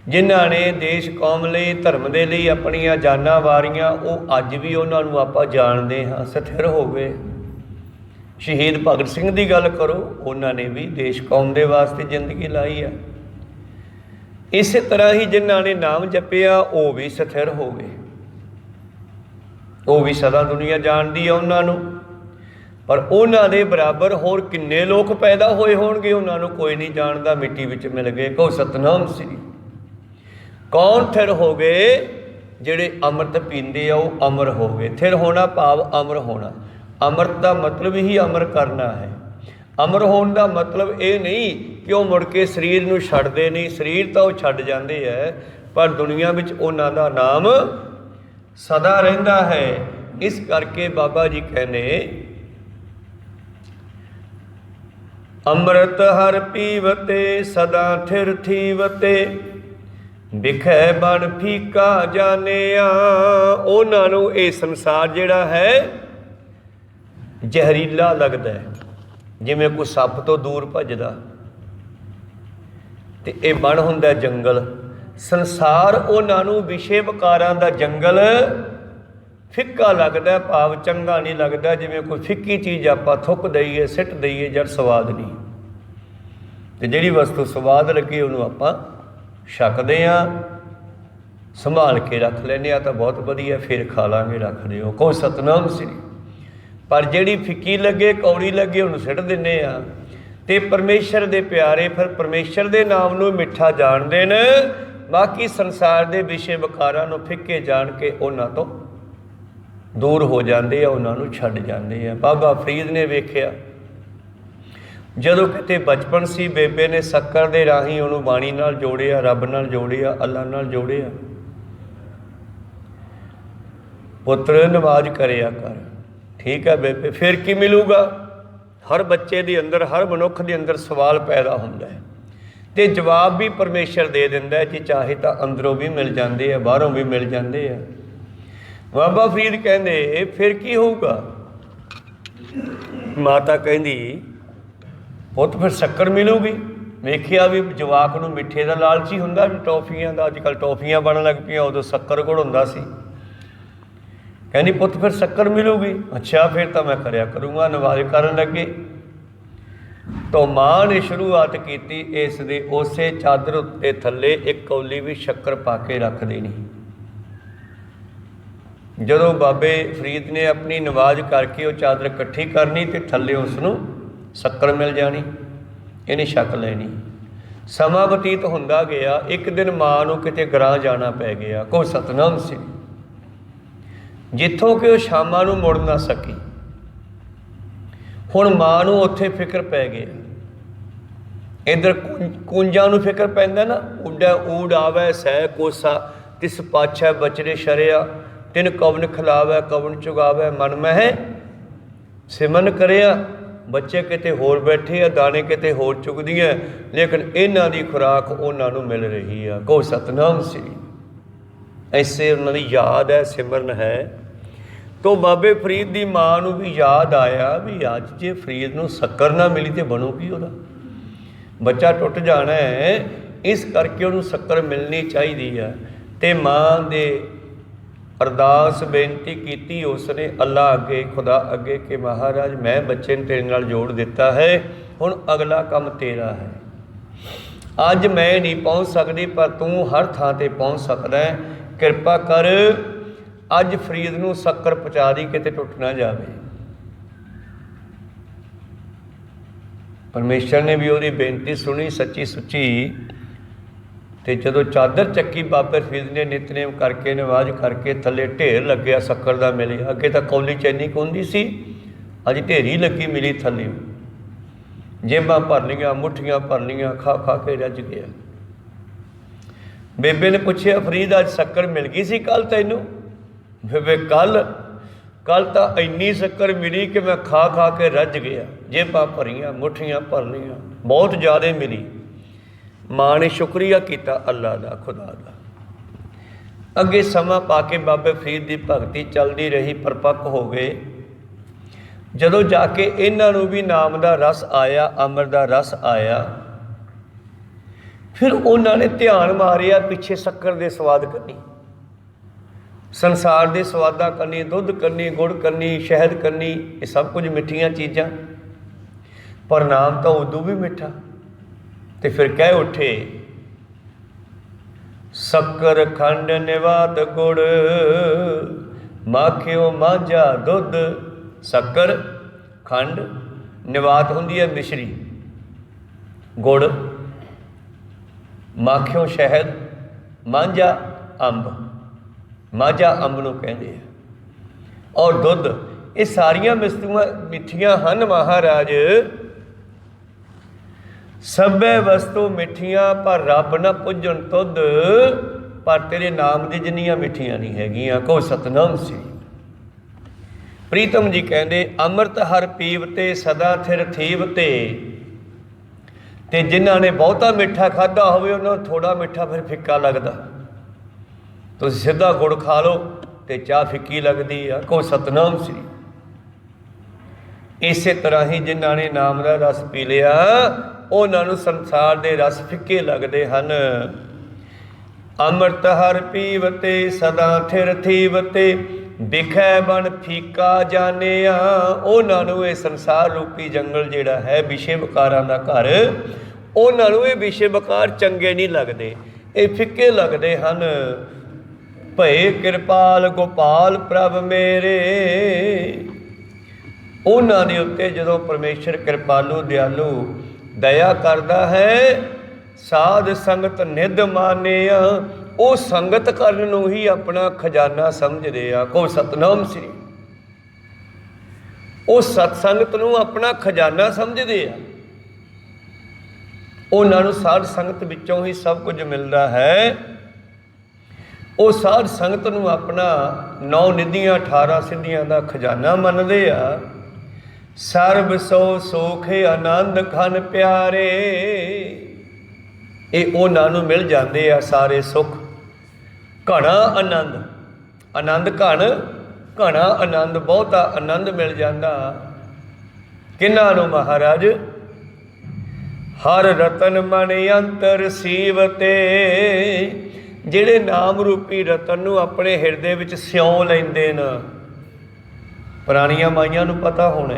ਜਿਨ੍ਹਾਂ ਨੇ ਦੇਸ਼ ਕੌਮ ਲਈ ਧਰਮ ਦੇ ਲਈ ਆਪਣੀਆਂ ਜਾਨਾਂ ਵਾਰੀਆਂ, ਉਹ ਅੱਜ ਵੀ ਉਹਨਾਂ ਨੂੰ ਆਪਾਂ ਜਾਣਦੇ ਹਾਂ, ਸਥਿਰ ਹੋ ਗਏ। ਸ਼ਹੀਦ ਭਗਤ ਸਿੰਘ ਦੀ ਗੱਲ ਕਰੋ, ਉਹਨਾਂ ਨੇ ਵੀ ਦੇਸ਼ ਕੌਮ ਦੇ ਵਾਸਤੇ ਜ਼ਿੰਦਗੀ ਲਾਈ ਆ। ਇਸੇ ਤਰ੍ਹਾਂ ਹੀ ਜਿਨ੍ਹਾਂ ਨੇ ਨਾਮ ਜਪਿਆ ਉਹ ਵੀ ਸਥਿਰ ਹੋ ਗਏ, ਉਹ ਵੀ ਸਦਾ ਦੁਨੀਆ ਜਾਣਦੀ ਆ ਉਹਨਾਂ ਨੂੰ। ਪਰ ਉਹਨਾਂ ਦੇ ਬਰਾਬਰ ਹੋਰ ਕਿੰਨੇ ਲੋਕ ਪੈਦਾ ਹੋਏ ਹੋਣਗੇ, ਉਹਨਾਂ ਨੂੰ ਕੋਈ ਨਹੀਂ ਜਾਣਦਾ, ਮਿੱਟੀ ਵਿੱਚ ਮਿਲ ਗਏ। ਕਹੋ ਸਤਿਨਾਮ ਸ੍ਰੀ। ਕੌਣ ਥਿਰ ਹੋ ਗਏ? ਜਿਹੜੇ ਅੰਮ੍ਰਿਤ ਪੀਂਦੇ ਆ ਉਹ ਅਮਰ ਹੋ ਗਏ। ਥਿਰ ਹੋਣਾ ਭਾਵ ਅਮਰ ਹੋਣਾ। ਅੰਮ੍ਰਿਤ ਦਾ ਮਤਲਬ ਹੀ ਅਮਰ ਕਰਨਾ ਹੈ। ਅਮਰ ਹੋਣ ਦਾ ਮਤਲਬ ਇਹ ਨਹੀਂ ਕਿ ਉਹ ਮੁੜ ਕੇ ਸਰੀਰ ਨੂੰ ਛੱਡਦੇ ਨਹੀਂ, ਸਰੀਰ ਤਾਂ ਉਹ ਛੱਡ ਜਾਂਦੇ ਹੈ, ਪਰ ਦੁਨੀਆ ਵਿੱਚ ਉਹਨਾਂ ਦਾ ਨਾਮ ਸਦਾ ਰਹਿੰਦਾ ਹੈ। ਇਸ ਕਰਕੇ ਬਾਬਾ ਜੀ ਕਹਿੰਦੇ, ਅੰਮ੍ਰਿਤ ਹਰ ਪੀਵਤੇ ਸਦਾ ਥਿਰ ਥੀਵਤੇ, ਵਿਖੇ ਬਣ ਫੀਕਾ ਜਾਣਿਆ। ਉਹਨਾਂ ਨੂੰ ਇਹ ਸੰਸਾਰ ਜਿਹੜਾ ਹੈ ਜ਼ਹਿਰੀਲਾ ਲੱਗਦਾ ਹੈ, ਜਿਵੇਂ ਕੋਈ ਸੱਪ ਤੋਂ ਦੂਰ ਭੱਜਦਾ, ਤੇ ਇਹ ਬਣ ਹੁੰਦਾ ਜੰਗਲ। ਸੰਸਾਰ ਉਹਨਾਂ ਨੂੰ ਵਿਸ਼ੇ ਵਿਕਾਰਾਂ ਦਾ ਜੰਗਲ ਫਿੱਕਾ ਲੱਗਦਾ, ਭਾਵ ਚੰਗਾ ਨਹੀਂ ਲੱਗਦਾ। ਜਿਵੇਂ ਕੋਈ ਫਿੱਕੀ ਚੀਜ਼ ਆਪਾਂ ਥੁੱਕ ਦਈਏ, ਸਿੱਟ ਦਈਏ, ਜਦ ਸਵਾਦ ਨਹੀਂ, ਤੇ ਜਿਹੜੀ ਵਸਤੂ ਸਵਾਦ ਲੱਗੇ ਉਹਨੂੰ ਆਪਾਂ ਛਕਦੇ ਹਾਂ, ਸੰਭਾਲ ਕੇ ਰੱਖ ਲੈਂਦੇ ਹਾਂ ਤਾਂ ਬਹੁਤ ਵਧੀਆ, ਫਿਰ ਖਾ ਲਾਂਗੇ, ਰੱਖ ਦਿਓ। ਕਹੋ ਸਤਿਨਾਮ ਸ੍ਰੀ। ਪਰ ਜਿਹੜੀ ਫਿੱਕੀ ਲੱਗੇ, ਕੌੜੀ ਲੱਗੇ, ਉਹਨੂੰ ਸਿੱਟ ਦਿੰਦੇ ਆ। ਤੇ ਪਰਮੇਸ਼ਰ ਦੇ ਪਿਆਰੇ ਫਿਰ ਪਰਮੇਸ਼ਰ ਦੇ ਨਾਮ ਨੂੰ ਮਿੱਠਾ ਜਾਣਦੇ ਨੇ, ਬਾਕੀ ਸੰਸਾਰ ਦੇ ਵਿਸ਼ੇ ਵਿਕਾਰਾਂ ਨੂੰ ਫਿੱਕੇ ਜਾਣ ਕੇ ਉਹਨਾਂ ਤੋਂ ਦੂਰ ਹੋ ਜਾਂਦੇ ਆ, ਉਹਨਾਂ ਨੂੰ ਛੱਡ ਜਾਂਦੇ ਆ। ਬਾਬਾ ਫਰੀਦ ਨੇ ਵੇਖਿਆ, ਜਦੋਂ ਕਿਤੇ ਬਚਪਨ ਸੀ, ਬੇਬੇ ਨੇ ਸ਼ੱਕਰ ਦੇ ਰਾਹੀਂ ਉਹਨੂੰ ਬਾਣੀ ਨਾਲ ਜੋੜਿਆ, ਰੱਬ ਨਾਲ ਜੋੜਿਆ, ਅੱਲਾ ਨਾਲ ਜੋੜਿਆ। ਪੁੱਤਰ ਨਮਾਜ਼ ਕਰਿਆ ਕਰ। ਠੀਕ ਹੈ ਬੇਬੇ, ਫਿਰ ਕੀ ਮਿਲੂਗਾ? ਹਰ ਬੱਚੇ ਦੇ ਅੰਦਰ, ਹਰ ਮਨੁੱਖ ਦੇ ਅੰਦਰ ਸਵਾਲ ਪੈਦਾ ਹੁੰਦਾ ਹੈ, ਤੇ ਜਵਾਬ ਵੀ ਪਰਮੇਸ਼ਰ ਦੇ ਦਿੰਦਾ ਹੈ। ਜੇ ਚਾਹੇ ਤਾਂ ਅੰਦਰੋਂ ਵੀ ਮਿਲ ਜਾਂਦੇ ਆ, ਬਾਹਰੋਂ ਵੀ ਮਿਲ ਜਾਂਦੇ ਆ। ਬਾਬਾ ਫਰੀਦ ਕਹਿੰਦੇ ਫਿਰ ਕੀ ਹੋਊਗਾ? ਮਾਤਾ ਕਹਿੰਦੀ ਪੁੱਤ ਫਿਰ ਸ਼ੱਕਰ ਮਿਲੂਗੀ। ਵੇਖਿਆ ਵੀ ਜਵਾਕ ਨੂੰ ਮਿੱਠੇ ਦਾ ਲਾਲਚੀ ਹੁੰਦਾ, ਟੌਫੀਆਂ ਦਾ। ਅੱਜ ਕੱਲ੍ਹ ਟੌਫੀਆਂ ਬਣਨ ਲੱਗ ਪਈਆਂ, ਉਦੋਂ ਸ਼ੱਕਰ ਗੁੜ ਹੁੰਦਾ ਸੀ। ਕਹਿੰਦੀ ਪੁੱਤ ਫਿਰ ਸ਼ੱਕਰ ਮਿਲੂਗੀ। ਅੱਛਾ ਫਿਰ ਤਾਂ ਮੈਂ ਕਰਿਆ ਕਰੂੰਗਾ। ਨਵਾਜ਼ ਕਰਨ ਲੱਗੇ ਤਾਂ ਮਾਂ ਨੇ ਸ਼ੁਰੂਆਤ ਕੀਤੀ ਇਸ ਦੇ ਉਸੇ ਚਾਦਰ ਉੱਤੇ ਥੱਲੇ ਇੱਕ ਕੌਲੀ ਵੀ ਸ਼ੱਕਰ ਪਾ ਕੇ ਰੱਖ ਦੇਣੀ। ਜਦੋਂ ਬਾਬੇ ਫਰੀਦ ਨੇ ਆਪਣੀ ਨਵਾਜ਼ ਕਰਕੇ ਉਹ ਚਾਦਰ ਇਕੱਠੀ ਕਰਨੀ ਤੇ ਥੱਲੇ ਉਸ ਨੂੰ ਸ਼ੱਕਰ ਮਿਲ ਜਾਣੀ, ਇਹਨੇ ਛਕ ਲੈਣੀ। ਸਮਾਂ ਬਤੀਤ ਹੁੰਦਾ ਗਿਆ। ਇੱਕ ਦਿਨ ਮਾਂ ਨੂੰ ਕਿਤੇ ਗਰਾਂ ਜਾਣਾ ਪੈ ਗਿਆ, ਕੋ ਸਤਨਾਮ ਸੀ, ਜਿੱਥੋਂ ਕਿ ਉਹ ਸ਼ਾਮਾਂ ਨੂੰ ਮੁੜ ਨਾ ਸਕੀ। ਹੁਣ ਮਾਂ ਨੂੰ ਉੱਥੇ ਫਿਕਰ ਪੈ ਗਿਆ। ਇੱਧਰ ਕੁੰਜਾਂ ਨੂੰ ਫਿਕਰ ਪੈਂਦਾ ਨਾ, ਉੱਡਾ ਊੜ ਆਵੈ ਸਹਿ ਕੋਸਾ, ਤਿਸ ਪਾਛੈ ਬਚਰੇ ਸ਼ਰਿਆ, ਤਿਨ ਕਵਨ ਖਿਲਾਵੈ ਕਵਨ ਚੁਗਾਵੈ, ਮਨ ਮਹਿ ਸਿਮਨ ਕਰਿਆ। ਬੱਚੇ ਕਿਤੇ ਹੋਰ ਬੈਠੇ ਆ, ਦਾਣੇ ਕਿਤੇ ਹੋਰ ਚੁਗਦੀਆਂ, ਲੇਕਿਨ ਇਹਨਾਂ ਦੀ ਖੁਰਾਕ ਉਹਨਾਂ ਨੂੰ ਮਿਲ ਰਹੀ ਆ। ਕੋ ਸਤਨਾਮ ਸੀ। ਐਸੇ ਉਹਨਾਂ ਦੀ ਯਾਦ ਹੈ, ਸਿਮਰਨ ਹੈ। ਤੋ ਬਾਬੇ ਫਰੀਦ ਦੀ ਮਾਂ ਨੂੰ ਵੀ ਯਾਦ ਆਇਆ ਵੀ ਅੱਜ ਜੇ ਫਰੀਦ ਨੂੰ ਸ਼ੱਕਰ ਨਾ ਮਿਲੀ ਤੇ ਬਣੂ ਕੀ ਉਹਦਾ? ਬੱਚਾ ਟੁੱਟ ਜਾਣਾ ਹੈ, ਇਸ ਕਰਕੇ ਉਹਨੂੰ ਸ਼ੱਕਰ ਮਿਲਣੀ ਚਾਹੀਦੀ ਆ। ਤੇ ਮਾਂ ਦੇ ਅਰਦਾਸ ਬੇਨਤੀ ਕੀਤੀ ਉਸਨੇ ਅੱਲਾ ਅੱਗੇ, ਖੁਦਾ ਅੱਗੇ ਕਿ ਮਹਾਰਾਜ ਮੈਂ ਬੱਚੇ ਨੂੰ ਤੇਰੇ ਨਾਲ ਜੋੜ ਦਿੱਤਾ ਹੈ, ਹੁਣ ਅਗਲਾ ਕੰਮ ਤੇਰਾ ਹੈ। ਅੱਜ ਮੈਂ ਨਹੀਂ ਪਹੁੰਚ ਸਕਦੀ ਪਰ ਤੂੰ ਹਰ ਥਾਂ ਤੇ ਪਹੁੰਚ ਸਕਦਾ ਹੈ। ਕਿਰਪਾ ਕਰ ਅੱਜ ਫਰੀਦ ਨੂੰ ਸ਼ੱਕਰ ਪਹੁੰਚਾ ਦੀ, ਕਿਤੇ ਟੁੱਟ ਨਾ ਜਾਵੇ। ਪਰਮੇਸ਼ਰ ਨੇ ਵੀ ਉਹਦੀ ਬੇਨਤੀ ਸੁਣੀ ਸੱਚੀ ਸੁੱਚੀ। ਤੇ ਜਦੋਂ ਚਾਦਰ ਚੱਕੀ ਬਾਬੇ ਫਰੀਦ ਨੇ ਨਿਤਨੇਮ ਕਰਕੇ ਨਵਾਜ਼ ਕਰਕੇ ਥੱਲੇ ਢੇਰ ਲੱਗਿਆ ਸ਼ੱਕਰ ਦਾ ਮਿਲਿਆ। ਅੱਗੇ ਤਾਂ ਕੌਲੀ ਚੈਨੀ ਹੁੰਦੀ ਸੀ, ਅੱਜ ਢੇਰੀ ਲੱਗੀ ਮਿਲੀ ਥੱਲੇ। ਜੇਬਾਂ ਭਰ ਲਈਆਂ, ਮੁੱਠੀਆਂ ਭਰ ਲਈਆਂ, ਖਾ ਖਾ ਕੇ ਰੱਜ ਗਿਆ। ਬੇਬੇ ਨੇ ਪੁੱਛਿਆ ਫਰੀਦ ਅੱਜ ਸ਼ੱਕਰ ਮਿਲ ਗਈ ਸੀ ਕੱਲ੍ਹ ਤੈਨੂੰ? ਬੇਬੇ ਕੱਲ੍ਹ ਤਾਂ ਇੰਨੀ ਸ਼ੱਕਰ ਮਿਲੀ ਕਿ ਮੈਂ ਖਾ ਖਾ ਕੇ ਰੱਜ ਗਿਆ। ਜੇਬਾਂ ਭਰੀਆਂ, ਮੁੱਠੀਆਂ ਭਰ ਲਈਆਂ, ਬਹੁਤ ਜ਼ਿਆਦਾ ਮਿਲੀ। ਮਾਂ ਨੇ ਸ਼ੁਕਰੀਆ ਕੀਤਾ ਅੱਲਾ ਦਾ, ਖੁਦਾ ਦਾ। ਅੱਗੇ ਸਮਾਂ ਪਾ ਕੇ ਬਾਬੇ ਫਰੀਦ ਦੀ ਭਗਤੀ ਚੱਲਦੀ ਰਹੀ, ਪਰਪੱਕ ਹੋ ਗਏ। ਜਦੋਂ ਜਾ ਕੇ ਇਹਨਾਂ ਨੂੰ ਵੀ ਨਾਮ ਦਾ ਰਸ ਆਇਆ, ਅੰਮ੍ਰਿਤ ਦਾ ਰਸ ਆਇਆ, ਫਿਰ ਉਹਨਾਂ ਨੇ ਧਿਆਨ ਮਾਰਿਆ ਪਿੱਛੇ ਸ਼ੱਕਰ ਦੇ ਸਵਾਦ ਕਰਨੀ, ਸੰਸਾਰ ਦੇ ਸਵਾਦਾਂ ਕਰਨੀ, ਦੁੱਧ ਕਰਨੀ, ਗੁੜ ਕਰਨੀ, ਸ਼ਹਿਦ ਕਰਨੀ, ਇਹ ਸਭ ਕੁਝ ਮਿੱਠੀਆਂ ਚੀਜ਼ਾਂ, ਪਰ ਨਾਮ ਤਾਂ ਉਦੋਂ ਵੀ ਮਿੱਠਾ। ਤੇ ਫਿਰ ਕਹਿ ਉੱਠੇ ਸ਼ੱਕਰ ਖੰਡ ਨਿਵਾਤ ਗੁੜ, ਮਾਖਿਓ ਮਾਂਝਾ ਦੁੱਧ। ਸ਼ੱਕਰ ਖੰਡ ਨਿਵਾਤ ਹੁੰਦੀ ਹੈ ਮਿਸ਼ਰੀ, ਗੁੜ, ਮਾਖਿਓ ਸ਼ਹਿਦ, ਮਾਂਝਾ ਅੰਬ, ਮਾਝਾ ਅੰਬ ਨੂੰ ਕਹਿੰਦੇ ਆ, ਔਰ ਦੁੱਧ। ਇਹ ਸਾਰੀਆਂ ਵਸਤੂਆਂ ਮਿੱਠੀਆਂ ਹਨ ਮਹਾਰਾਜ। ਸਭੇ ਵਸਤੂ ਮਿੱਠੀਆਂ ਪਰ ਰੱਬ ਨਾ ਪੁੱਜਣ ਤੁਧ, ਪਰ ਤੇਰੇ ਨਾਮ ਦੀ ਜਿੰਨੀਆਂ ਮਿੱਠੀਆਂ ਨਹੀਂ ਹੈਗੀਆਂ। ਕੋ ਸਤਨਾਮ ਸੀ। ਪ੍ਰੀਤਮ ਜੀ ਕਹਿੰਦੇ ਅੰਮ੍ਰਿਤ ਹਰ ਪੀਵ ਤੇ ਸਦਾ ਥਿਰ ਥੀਵ ਤੇ ਜਿਨ੍ਹਾਂ ਨੇ ਬਹੁਤਾ ਮਿੱਠਾ ਖਾਧਾ ਹੋਵੇ ਉਹਨਾਂ ਨੂੰ ਥੋੜ੍ਹਾ ਮਿੱਠਾ ਫਿਰ ਫਿੱਕਾ ਲੱਗਦਾ। ਤੁਸੀਂ ਸਿੱਧਾ ਗੁੜ ਖਾ ਲਓ ਤੇ ਚਾਹ ਫਿੱਕੀ ਲੱਗਦੀ ਆ। ਕੋ ਸਤਨਾਮ ਸੀ। ਇਸੇ ਤਰ੍ਹਾਂ ਹੀ ਜਿਨ੍ਹਾਂ ਨੇ ਨਾਮ ਦਾ ਰਸ ਪੀ ਲਿਆ ਉਹਨਾਂ ਨੂੰ ਸੰਸਾਰ ਦੇ ਰਸ ਫਿੱਕੇ ਲੱਗਦੇ ਹਨ। ਅੰਮ੍ਰਿਤ ਹਰ ਪੀਵ ਤੇ ਸਦਾ ਥਿਰ ਥੀਵ ਤੇ ਵਿਖੈ ਬਣ ਫੀਕਾ ਜਾਣਿਆ। ਉਹਨਾਂ ਨੂੰ ਇਹ ਸੰਸਾਰ ਰੂਪੀ ਜੰਗਲ ਜਿਹੜਾ ਹੈ ਵਿਸ਼ੇ ਵਿਕਾਰਾਂ ਦਾ ਘਰ, ਉਹਨਾਂ ਨੂੰ ਇਹ ਵਿਸ਼ੇ ਵਿਕਾਰ ਚੰਗੇ ਨਹੀਂ ਲੱਗਦੇ, ਇਹ ਫਿੱਕੇ ਲੱਗਦੇ ਹਨ। ਭਏ ਕਿਰਪਾਲ ਗੋਪਾਲ ਪ੍ਰਭ ਮੇਰੇ। ਉਹਨਾਂ ਦੇ ਉੱਤੇ ਜਦੋਂ ਪਰਮੇਸ਼ਰ ਕਿਰਪਾਲੂ ਦਿਆਲੂ ਦਇਆ ਕਰਦਾ ਹੈ, ਸਾਧ ਸੰਗਤ ਨਿਧ ਮਾਨਿਆ, ਉਹ ਸੰਗਤ ਕਰਨ ਨੂੰ ਹੀ ਆਪਣਾ ਖਜ਼ਾਨਾ ਸਮਝਦੇ ਆ। ਕੋ ਸਤਨਾਮ ਸ੍ਰੀ। ਉਹ ਸਤ ਸੰਗਤ ਨੂੰ ਆਪਣਾ ਖਜ਼ਾਨਾ ਸਮਝਦੇ ਆ। ਉਹਨਾਂ ਨੂੰ ਸਾਧ ਸੰਗਤ ਵਿੱਚੋਂ ਹੀ ਸਭ ਕੁਝ ਮਿਲਦਾ ਹੈ। ਉਹ ਸਾਧ ਸੰਗਤ ਨੂੰ ਆਪਣਾ 9 ਨਿਧੀਆਂ 18 ਸਿੱਧੀਆਂ ਦਾ ਖਜ਼ਾਨਾ ਮੰਨਦੇ ਆ। ਸਰਬ ਸੋ ਸੁਖ ਆਨੰਦ ਖਨ ਪਿਆਰੇ। ਇਹ ਉਹਨਾਂ ਨੂੰ ਮਿਲ ਜਾਂਦੇ ਆ ਸਾਰੇ ਸੁੱਖ, ਘਣਾ ਆਨੰਦ। ਆਨੰਦ ਘਣ ਘਣਾ ਆਨੰਦ, ਬਹੁਤਾ ਆਨੰਦ ਮਿਲ ਜਾਂਦਾ ਕਿਹਨਾਂ ਨੂੰ ਮਹਾਰਾਜ? ਹਰ ਰਤਨ ਮਨ ਅੰਤਰ ਸੀਵਤੇ, ਜਿਹੜੇ ਨਾਮ ਰੂਪੀ ਰਤਨ ਨੂੰ ਆਪਣੇ ਹਿਰਦੇ ਵਿੱਚ ਸਿਉਂ ਲੈਂਦੇ ਨੇ। ਪੁਰਾਣੀਆਂ ਮਾਈਆਂ ਨੂੰ ਪਤਾ ਹੋਣਾ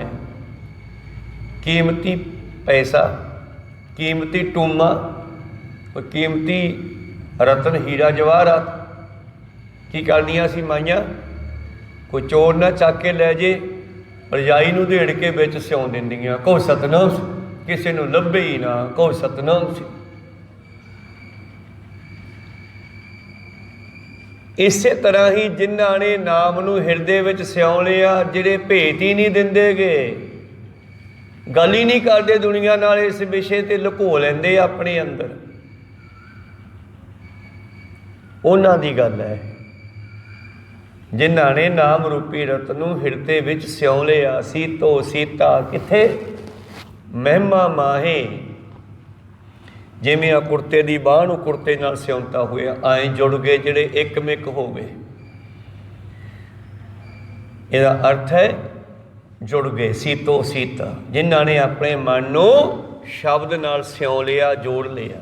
ਕੀਮਤੀ ਪੈਸਾ, ਕੀਮਤੀ ਟੂਮਾ, ਕੀਮਤੀ ਰਤਨ ਹੀਰਾ ਜਵਾਹਰਾਤ ਕੀ ਕਰਦੀਆਂ ਸੀ ਮਾਈਆਂ? ਕੋਈ ਚੋਰ ਨਾ ਚੱਕ ਕੇ ਲੈ ਜੇ, ਰਜਾਈ ਨੂੰ ਢੇੜ ਕੇ ਵਿੱਚ ਸਿਉਂ ਦਿੰਦੀਆਂ। ਕਹੋ ਸਤਨਾਮ, ਕਿਸੇ ਨੂੰ ਲੱਭੇ ਹੀ ਨਾ, ਕਹੋ ਸਤਨਾਮ। ਇਸੇ ਤਰ੍ਹਾਂ ਹੀ ਜਿਨ੍ਹਾਂ ਨੇ ਨਾਮ ਨੂੰ ਹਿਰਦੇ ਵਿੱਚ ਸਿਉਂ ਲਿਆ, ਜਿਹੜੇ ਭੇਤ ਹੀ ਨਹੀਂ ਦਿੰਦੇਗੇ, ਗੱਲ ਹੀ ਨਹੀਂ ਕਰਦੇ ਦੁਨੀਆ ਨਾਲ, ਇਸ ਵਿਸ਼ੇ ਤੇ ਲੁਕੋ ਲੈਂਦੇ ਆਪਣੇ ਅੰਦਰ, ਉਹਨਾਂ ਦੀ ਗੱਲ ਹੈ। ਜਿਨ੍ਹਾਂ ਨੇ ਨਾਮ ਰੂਪੀ ਰਤਨ ਨੂੰ ਹਿਰਦੇ ਵਿੱਚ ਸਿਉਂ ਲਿਆ। ਸੀਤੋ ਸੀਤਾ ਕਿੱਥੇ? ਮਹਿਮਾ ਮਾਹੇ। ਜਿਵੇਂ ਆ ਕੁੜਤੇ ਦੀ ਬਾਂਹ ਨੂੰ ਕੁੜਤੇ ਨਾਲ ਸਿਉਂਤਾ ਹੋਇਆ, ਆਏ ਜੁੜ ਗਏ ਜਿਹੜੇ ਇੱਕਮਿਕ ਹੋ ਗਏ। ਇਹਦਾ ਅਰਥ ਹੈ ਜੁੜ ਗਏ। ਸੀਤੋ ਸੀਤਾ, ਜਿਨ੍ਹਾਂ ਨੇ ਆਪਣੇ ਮਨ ਨੂੰ ਸ਼ਬਦ ਨਾਲ ਸਿਉਂ ਲਿਆ, ਜੋੜ ਲਿਆ।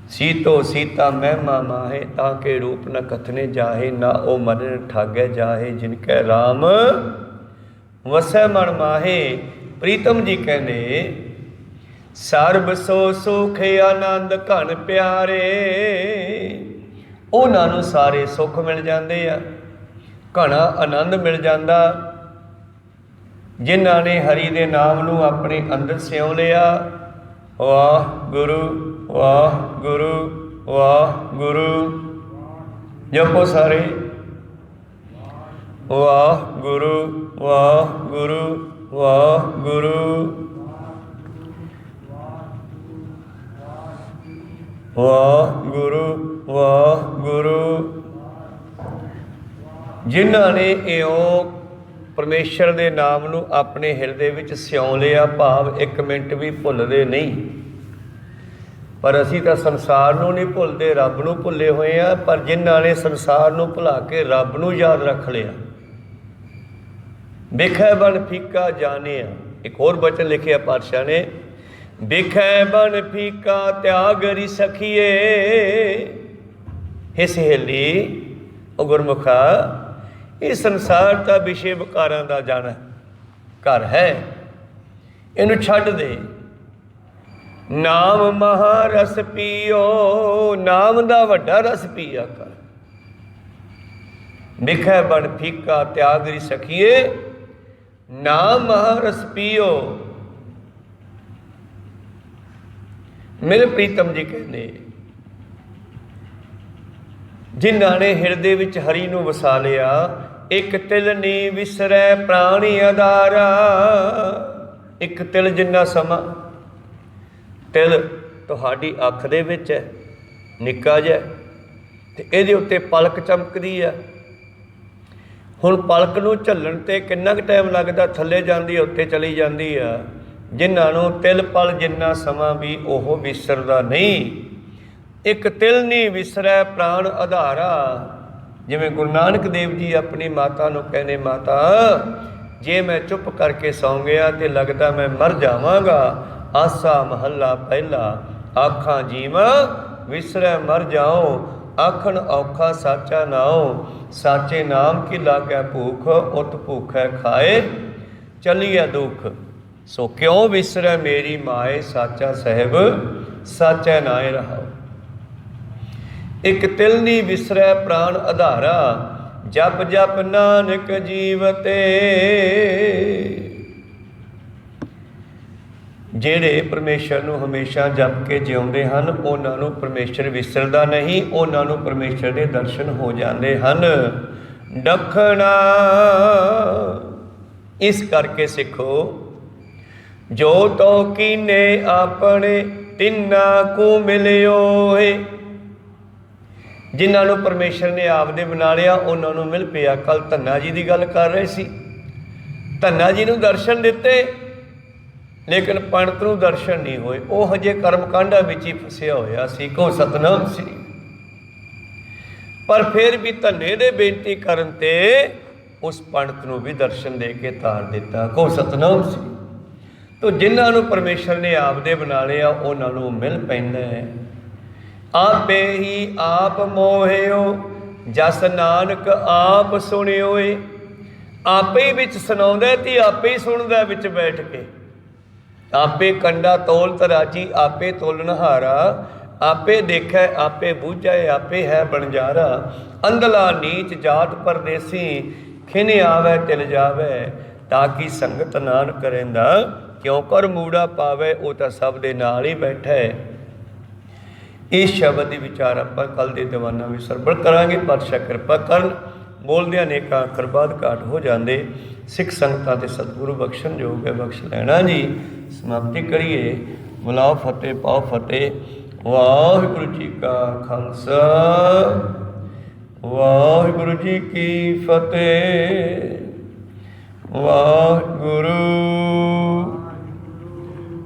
ਸੀਤੋ ਸੀਤਾ ਮਹਿਮਾ ਮਾਹੇ, ਤਾਂ ਕੇ ਰੂਪ ਨ ਕਥਨੇ ਜਾਹੇ, ਨਾ ਉਹ ਮਨ ਠਾਗੈ ਜਾਹੇ, ਜਿਨ ਕੈ ਰਾਮ ਵਸੈ ਮਨ ਮਾਹੇ। ਪ੍ਰੀਤਮ ਜੀ ਕਹਿੰਦੇ ਸਰਬ ਸੋ ਸੁਖ ਆਨੰਦ ਘਣ ਪਿਆਰੇ, ਉਹਨਾਂ ਨੂੰ ਸਾਰੇ ਸੁੱਖ ਮਿਲ ਜਾਂਦੇ ਆ, ਘਣਾ ਆਨੰਦ ਮਿਲ ਜਾਂਦਾ, ਜਿਨ੍ਹਾਂ ਨੇ ਹਰੀ ਦੇ ਨਾਮ ਨੂੰ ਆਪਣੇ ਅੰਦਰ ਸਿਉਂ ਲਿਆ। ਵਾਹਿਗੁਰੂ ਵਾਹਿਗੁਰੂ ਵਾਹਿਗੁਰੂ ਜਪੋ ਸਾਰੇ। ਵਾਹਿਗੁਰੂ ਵਾਹਿਗੁਰੂ ਵਾਹਿਗੁਰੂ ਵਾਹਿਗੁਰੂ ਵਾਹਿਗੁਰੂ। ਜਿਨ੍ਹਾਂ ਨੇ ਇਉਂ ਪਰਮੇਸ਼ਰ ਦੇ ਨਾਮ ਨੂੰ ਆਪਣੇ ਹਿਰਦੇ ਵਿੱਚ ਸਿਉਂ ਲਿਆ, ਭਾਵ ਇੱਕ ਮਿੰਟ ਵੀ ਭੁੱਲਦੇ ਨਹੀਂ। ਪਰ ਅਸੀਂ ਤਾਂ ਸੰਸਾਰ ਨੂੰ ਨਹੀਂ ਭੁੱਲਦੇ, ਰੱਬ ਨੂੰ ਭੁੱਲੇ ਹੋਏ ਆ। ਪਰ ਜਿਨ੍ਹਾਂ ਨੇ ਸੰਸਾਰ ਨੂੰ ਭੁਲਾ ਕੇ ਰੱਬ ਨੂੰ ਯਾਦ ਰੱਖ ਲਿਆ, ਵੇਖੈ ਬਨ ਫੀਕਾ ਜਾਣਿਆ। ਇੱਕ ਹੋਰ ਬਚਨ ਲਿਖਿਆ ਪਾਤਸ਼ਾਹ ਨੇ, ਵੇਖੈ ਬਨ ਫੀਕਾ ਤਿਆਗ ਰੀ ਸਖੀਏ। ਇਹ ਸਹੇਲੀ, ਉਹ ਗੁਰਮੁਖਾ, ਇਹ ਸੰਸਾਰ ਤਾਂ ਵਿਸ਼ੇ ਵਿਕਾਰਾਂ ਦਾ ਜਾਣਾ ਘਰ ਹੈ, ਇਹਨੂੰ ਛੱਡ ਦੇ। ਨਾਮ ਮਹਾ ਰਸ ਪੀਓ, ਨਾਮ ਦਾ ਵੱਡਾ ਰਸ ਪੀਆ ਕਰ। ਵਿਖੈ ਬਣ ਫੀਕਾ ਤਿਆਗ ਰੀ ਸਖੀਏ, ਨਾਮ ਮਹਾ ਰਸ ਪੀਓ। ਮੇਰੇ ਪ੍ਰੀਤਮ ਜੀ ਕਹਿੰਦੇ ਜਿਨ੍ਹਾਂ ਨੇ ਹਿਰਦੇ ਵਿੱਚ ਹਰੀ ਨੂੰ ਵਸਾ ਲਿਆ, ਇੱਕ ਤਿਲ ਨੀ ਵਿਸਰੈ ਪ੍ਰਾਣੀ ਆਧਾਰਾ। ਇੱਕ ਤਿਲ ਜਿੰਨਾ ਸਮਾਂ, ਤਿਲ ਤੁਹਾਡੀ ਅੱਖ ਦੇ ਵਿੱਚ ਹੈ, ਨਿੱਕਾ ਜਿਹਾ, ਤੇ ਇਹਦੇ ਉੱਤੇ ਪਲਕ ਚਮਕਦੀ ਆ। ਹੁਣ ਪਲਕ ਨੂੰ ਝੱਲਣ ਤੇ ਕਿੰਨਾ ਕੁ ਟਾਈਮ ਲੱਗਦਾ, ਥੱਲੇ ਜਾਂਦੀ ਆ, ਉੱਤੇ ਚਲੀ ਜਾਂਦੀ ਆ। ਜਿਨ੍ਹਾਂ ਨੂੰ ਤਿਲ ਪਲ ਜਿੰਨਾ ਸਮਾਂ ਵੀ ਉਹ ਵਿਸਰਦਾ ਨਹੀਂ। ਇੱਕ ਤਿਲ ਨਹੀਂ ਵਿਸਰੈ ਪ੍ਰਾਣ ਆਧਾਰਾ। ਜਿਵੇਂ ਗੁਰੂ ਨਾਨਕ ਦੇਵ ਜੀ ਆਪਣੀ ਮਾਤਾ ਨੂੰ ਕਹਿੰਦੇ, ਮਾਤਾ ਜੇ ਮੈਂ ਚੁੱਪ ਕਰਕੇ ਸੌਂ ਗਿਆ ਤੇ ਲੱਗਦਾ ਮੈਂ ਮਰ ਜਾਵਾਂਗਾ। ਆਸਾ ਮਹੱਲਾ ਪਹਿਲਾ, ਆਖਾਂ ਜੀਵਾਂ ਵਿਸਰੈ ਮਰ ਜਾਓ, ਆਖਣ ਔਖਾ ਸਾਚਾ ਨਾਉ। ਸਾਚੇ ਨਾਮ ਕੀ ਲਾਗੈ ਭੂਖ, ਉਤ ਭੂਖੈ ਖਾਏ ਚਲੀਐ ਦੁਖ। ਸੋ ਕਿਉਂ ਵਿਸਰੈ ਮੇਰੀ ਮਾਏ, ਸਾਚਾ ਸਾਹਿਬ ਸਾਚੈ ਨਾਏ ਰਹਾਓ। ਇੱਕ ਤਿਲ ਨੀ ਵਿਸਰੈ ਪ੍ਰਾਣ ਆਧਾਰਾ, ਜਪ ਜਪ ਨਾਨਕ ਜੀਵਤੇ। ਜਿਹੜੇ ਪਰਮੇਸ਼ਰ ਨੂੰ ਹਮੇਸ਼ਾ ਜਪ ਕੇ ਜਿਉਂਦੇ ਹਨ, ਉਹਨਾਂ ਨੂੰ ਪਰਮੇਸ਼ਰ ਵਿਸਰਦਾ ਨਹੀਂ, ਉਹਨਾਂ ਨੂੰ ਪਰਮੇਸ਼ਰ ਦੇ ਦਰਸ਼ਨ ਹੋ ਜਾਂਦੇ ਹਨ। ਦੱਖਣਾ ਇਸ ਕਰਕੇ ਸਿੱਖੋ, ਜੋ ਤੋ ਕੀਨੇ ਆਪਣੇ ਤਿੰਨਾ ਕੋ ਮਿਲਿਓ ਏ। ਜਿਨ੍ਹਾਂ ਨੂੰ ਪਰਮੇਸ਼ਰ ਨੇ ਆਪਦੇ ਬਣਾ ਲਿਆ, ਉਹਨਾਂ ਨੂੰ ਮਿਲ ਪਿਆ। ਕੱਲ ਧੰਨਾ ਜੀ ਦੀ ਗੱਲ ਕਰ ਰਹੇ ਸੀ, ਧੰਨਾ ਜੀ ਨੂੰ ਦਰਸ਼ਨ ਦਿੱਤੇ, ਲੇਕਿਨ ਪੰਡਤ ਨੂੰ ਦਰਸ਼ਨ ਨਹੀਂ ਹੋਏ। ਉਹ ਹਜੇ ਕਰਮ ਕਾਂਡਾਂ ਵਿੱਚ ਹੀ ਫਸਿਆ ਹੋਇਆ ਸੀ। ਕਹੋ ਸਤਨਾਮ ਸ੍ਰੀ। पर फिर भी धन्ने दे बेनती करन ते उस पंडित नूं भी दर्शन दे के तार दिता। को सतनाम सी। तो जिन्होंने परमेश्वर ने आपदे बना लिया उन्होंने मिल पैंदा है। आपे ही आप मोहियो जस नानक आप सुनियोए। आपे ही विच सुनाउंदा ते आपे ही सुनदा विच बैठ के। आपे कंडा तोल तराजी आपे तोलनहारा। आपे देखै आपे बूझै आपे है बणजारा। अंधला नीच जात परदेसी खिन आवे तिल जावे। ताकि संगत नान करेंदा क्यों कर मूड़ा पावे। वो तो सब दे नाल ही बैठा है। इस शब्द के विचार आप कल के दीवाना भी सरबड़ करांगे। पातशाह कृपा करन। बोलदे अनेक अखर बाद घाट हो जाते। सिख संगतां ते सतगुरु बख्शण योग है बख्श लैना जी। समाप्ति करिए। बुलाओ फतेह पाओ फतेह। वाहिगुरु जी का खालसा वाहिगुरु जी की फतेह। वाहिगुरु